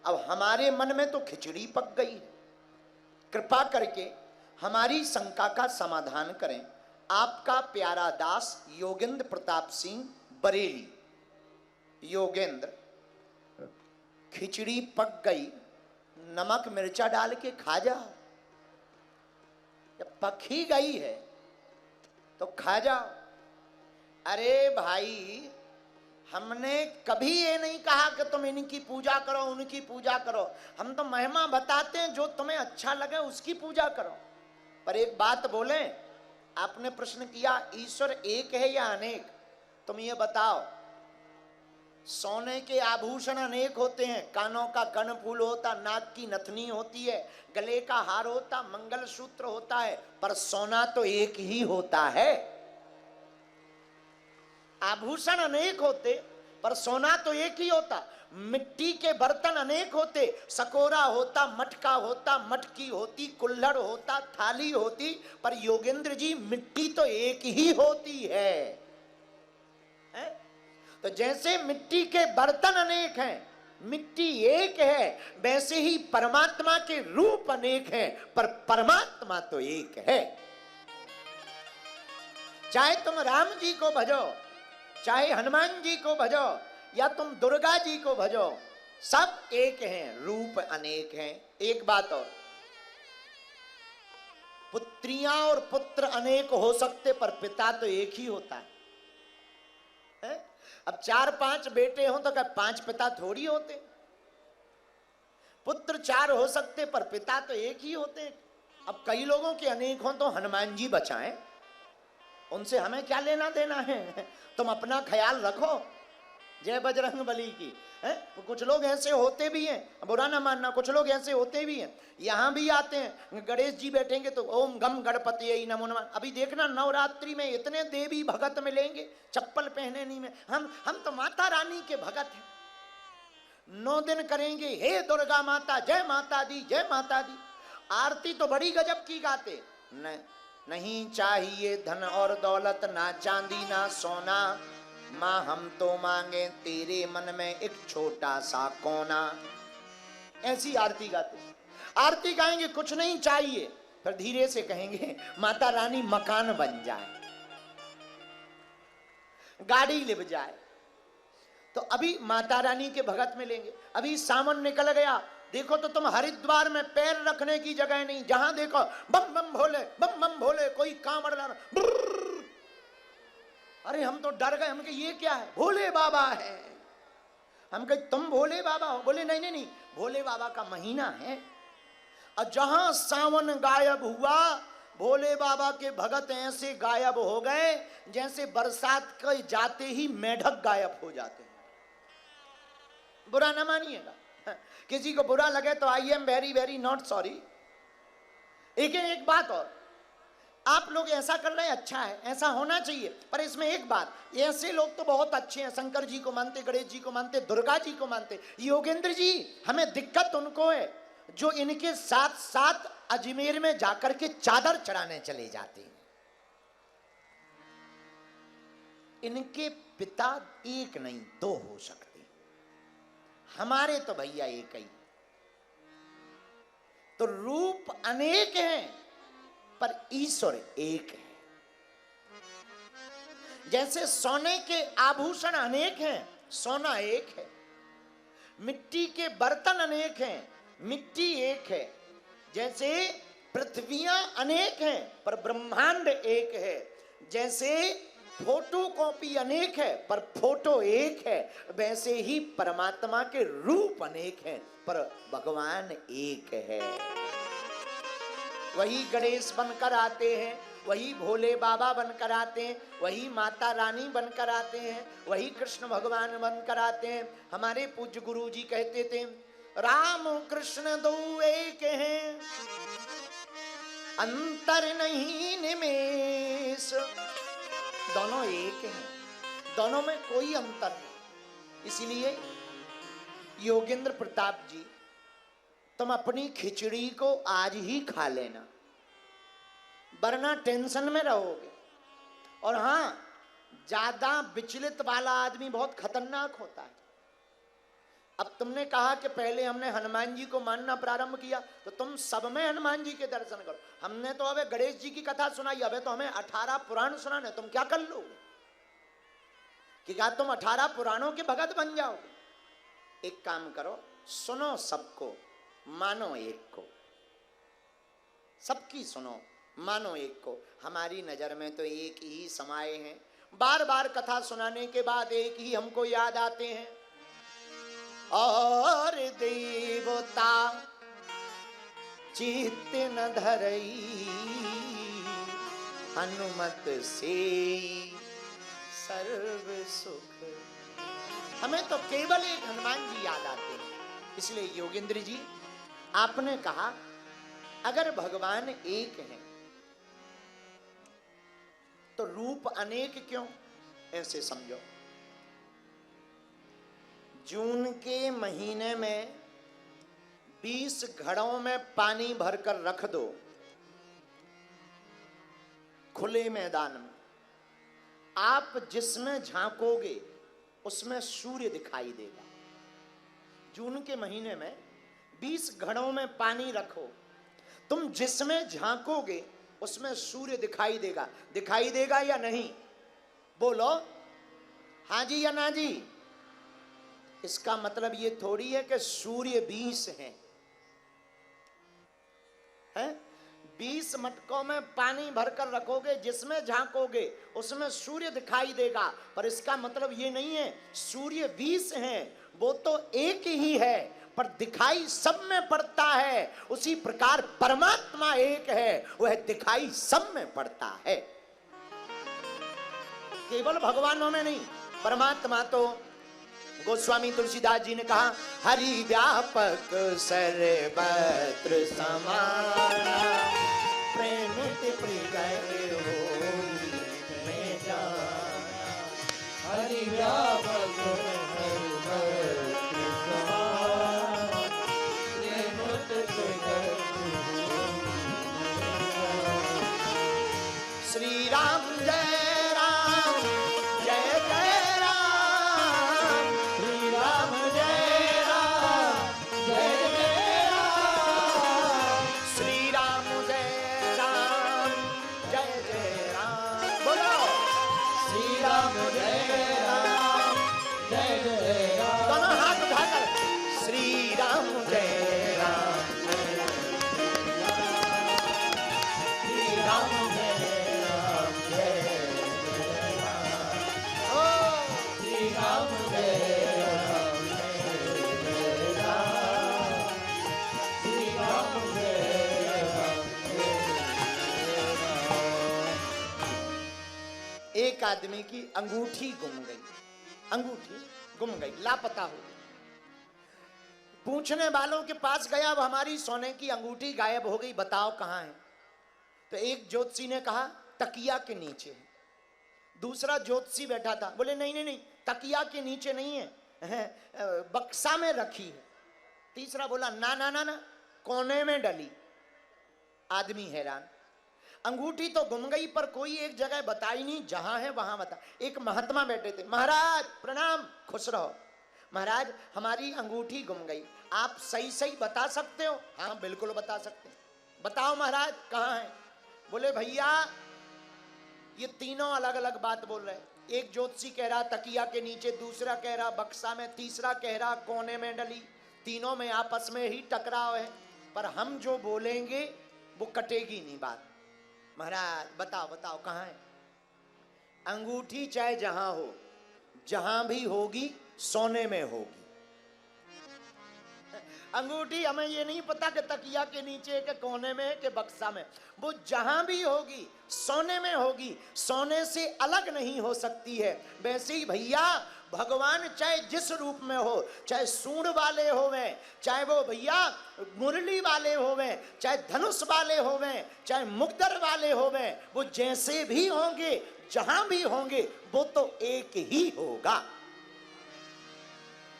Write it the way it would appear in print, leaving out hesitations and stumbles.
अब हमारे मन में तो खिचड़ी पक गई। कृपा करके हमारी शंका का समाधान करें। आपका प्यारा दास योगेंद्र प्रताप सिंह, बरेली। योगेंद्र, खिचड़ी पक गई, नमक मिर्चा डाल के खा जाओ। जब पक ही गई है तो खा जाओ। अरे भाई, हमने कभी ये नहीं कहा कि तुम इनकी पूजा करो, उनकी पूजा करो। हम तो महिमा बताते हैं, जो तुम्हें अच्छा लगे उसकी पूजा करो। पर एक बात बोले, आपने प्रश्न किया ईश्वर एक है या अनेक? तुम ये बताओ। सोने के आभूषण अनेक होते हैं, कानों का कर्णफूल होता, नाक की नथनी होती है, गले का हार होता, मंगलसूत्र होता है, पर सोना तो एक ही होता है। आभूषण अनेक होते पर सोना तो एक ही होता। मिट्टी के बर्तन अनेक होते, सकोरा होता, मटका होता, मटकी होती, कुल्हड़ होता, थाली होती, पर योगेंद्र जी मिट्टी तो एक ही होती है। तो जैसे मिट्टी के बर्तन अनेक हैं, मिट्टी एक है, वैसे ही परमात्मा के रूप अनेक हैं, पर परमात्मा तो एक है। चाहे तुम राम जी को भजो, चाहे हनुमान जी को भजो, या तुम दुर्गा जी को भजो, सब एक हैं, रूप अनेक हैं। एक बात और, पुत्रियां और पुत्र अनेक हो सकते, पर पिता तो एक ही होता है। अब 4-5 बेटे हों तो क्या 5 पिता थोड़ी होते? पुत्र 4 हो सकते, पर पिता तो एक ही होते। अब कई लोगों के अनेक हों तो हनुमान जी बचाएं, उनसे हमें क्या लेना देना है? तुम अपना ख्याल रखो। जय बजरंग बली की। कुछ लोग ऐसे होते भी हैं, बुरा ना मानना, कुछ लोग ऐसे होते भी हैं, यहां भी आते हैं, गणेश जी बैठेंगे तो ओम गम गणपति नमो नमः। अभी देखना नवरात्रि में इतने देवी भगत मिलेंगे, चप्पल पहने नहीं में। हम तो माता रानी के भगत हैं। 9 दिन करेंगे हे दुर्गा माता, जय माता दी, जय माता दी। आरती तो बड़ी गजब की गाते। नहीं चाहिए धन और दौलत, ना चांदी ना सोना, माँ हम तो मांगे तेरे मन में एक छोटा सा कोना। ऐसी आरती गाते। आरती गाएंगे कुछ नहीं चाहिए, फिर धीरे से कहेंगे माता रानी मकान बन जाए, गाड़ी लिप जाए। तो अभी माता रानी के भगत मिलेंगे। अभी सावन निकल गया, देखो तो तुम हरिद्वार में पैर रखने की जगह नहीं, जहां देखो बम बम भोले, बम बम भोले, कोई कांवड़ ला। अरे हम तो डर गए, हम कहे ये क्या है? भोले बाबा है। हम कहे तुम भोले बाबा हो? बोले नहीं नहीं नहीं, भोले बाबा का महीना है। और जहां सावन गायब हुआ, भोले बाबा के भगत ऐसे गायब हो गए जैसे बरसात के जाते ही मेढक गायब हो जाते हैं। बुरा ना मानिएगा, किसी को बुरा लगे तो I am very very not sorry. एक बात और, आप लोग ऐसा कर रहे हैं, अच्छा है, ऐसा होना चाहिए, पर इसमें एक बात, ऐसे लोग तो बहुत अच्छे हैं, शंकर जी को मानते, गणेश जी को मानते, दुर्गा जी को मानते। योगेंद्र जी, हमें दिक्कत उनको है जो इनके साथ साथ अजमेर में जाकर के चादर चढ़ाने चले जाते हैं। इनके पिता एक नहीं 2 हो सकते, हमारे तो भैया एक ही। तो रूप अनेक हैं पर ईश्वर एक है। जैसे सोने के आभूषण अनेक हैं, सोना एक है। मिट्टी के बर्तन अनेक हैं, मिट्टी एक है। जैसे पृथ्वियां अनेक हैं पर ब्रह्मांड एक है। जैसे फोटो कॉपी अनेक है पर फोटो एक है, वैसे ही परमात्मा के रूप अनेक हैं पर भगवान एक है। वही गणेश बनकर आते हैं, वही भोले बाबा बनकर आते हैं, वही माता रानी बनकर आते हैं, वही कृष्ण भगवान बनकर आते हैं। हमारे पूज्य गुरु जी कहते थे, राम कृष्ण दो एक हैं, अंतर नहीं निमेष। दोनों एक हैं, दोनों में कोई अंतर नहीं। इसलिए योगेंद्र प्रताप जी, तुम अपनी खिचड़ी को आज ही खा लेना, वरना टेंशन में रहोगे। और हाँ, ज्यादा विचलित वाला आदमी बहुत खतरनाक होता है। अब तुमने कहा कि पहले हमने हनुमान जी को मानना प्रारंभ किया, तो तुम सब में हनुमान जी के दर्शन करो। हमने तो अबे गणेश जी की कथा सुनाई, अबे तो हमें 18 पुराण सुनाने, तुम क्या कर लोगे कि क्या तुम 18 पुराणों के भगत बन जाओगे? एक काम करो, सुनो सबको, मानो एक को। सबकी सुनो, मानो एक को। हमारी नजर में तो एक ही समाये हैं, बार बार कथा सुनाने के बाद एक ही हमको याद आते हैं। और देवता चित्त न धरई, हनुमत से सर्व सुख। हमें तो केवल एक हनुमान जी याद आते हैं। इसलिए योगेंद्र जी, आपने कहा अगर भगवान एक हैं तो रूप अनेक क्यों? ऐसे समझो, जून के महीने में 20 घड़ों में पानी भरकर रख दो खुले मैदान में, आप जिसमें झांकोगे उसमें सूर्य दिखाई देगा। जून के महीने में 20 घड़ों में पानी रखो, तुम जिसमें झांकोगे उसमें सूर्य दिखाई देगा। दिखाई देगा या नहीं? बोलो हाँ जी या ना जी। इसका मतलब ये थोड़ी है कि सूर्य 20 हैं, 20 मटकों में पानी भरकर रखोगे, जिसमें झांकोगे उसमें सूर्य दिखाई देगा। पर इसका मतलब ये नहीं है सूर्य 20 हैं, वो तो एक ही है पर दिखाई सब में पड़ता है। उसी प्रकार परमात्मा एक है, वह दिखाई सब में पड़ता है, केवल भगवानों में नहीं। परमात्मा तो गोस्वामी तुलसीदास जी ने कहा, हरि व्यापक सर्वत्र समाना, प्रेम प्रिय होई मैं जाना। हरि व्यापक सर्वत्र समाना, प्रेम प्रिय श्री राम जय आदमी की अंगूठी गुम गई, अंगूठी गुम गई, लापता हो गई। पूछने वालों के पास गया, अब हमारी सोने की अंगूठी गायब हो गई, बताओ कहां है? तो एक ज्योतिषी ने कहा तकिया के नीचे है। दूसरा ज्योतिषी बैठा था, बोले नहीं नहीं नहीं, तकिया के नीचे नहीं है, बक्सा में रखी है। तीसरा बोला ना ना ना ना, कोने में डली। आदमी हैरान, अंगूठी तो गुम गई पर कोई एक जगह बताई नहीं, जहां है वहां बता। एक महात्मा बैठे थे, महाराज प्रणाम, खुश रहो। महाराज हमारी अंगूठी गुम गई, आप सही सही बता सकते हो? हाँ बिल्कुल बता सकते हैं। बताओ महाराज कहाँ है? बोले भैया ये तीनों अलग अलग बात बोल रहे हैं। एक ज्योतिषी कह रहा तकिया के नीचे, दूसरा कह रहा बक्सा में, तीसरा कह रहा कोने में डली। तीनों में आपस में ही टकराव है, पर हम जो बोलेंगे वो कटेगी नहीं बात। महाराज बताओ बताओ कहाँ है? अंगूठी चाहे जहां हो, जहां भी होगी सोने में होगी। अंगूठी हमें ये नहीं पता कि तकिया के नीचे के कोने में के बक्सा में, वो जहां भी होगी सोने में होगी, सोने से अलग नहीं हो सकती है। वैसे ही भैया भगवान चाहे जिस रूप में हो, चाहे सूंड वाले होवें, चाहे वो भैया मुरली वाले होवें, चाहे धनुष वाले होवें, चाहे मुक्तर वाले होवें, वो जैसे भी होंगे जहां भी होंगे वो तो एक ही होगा।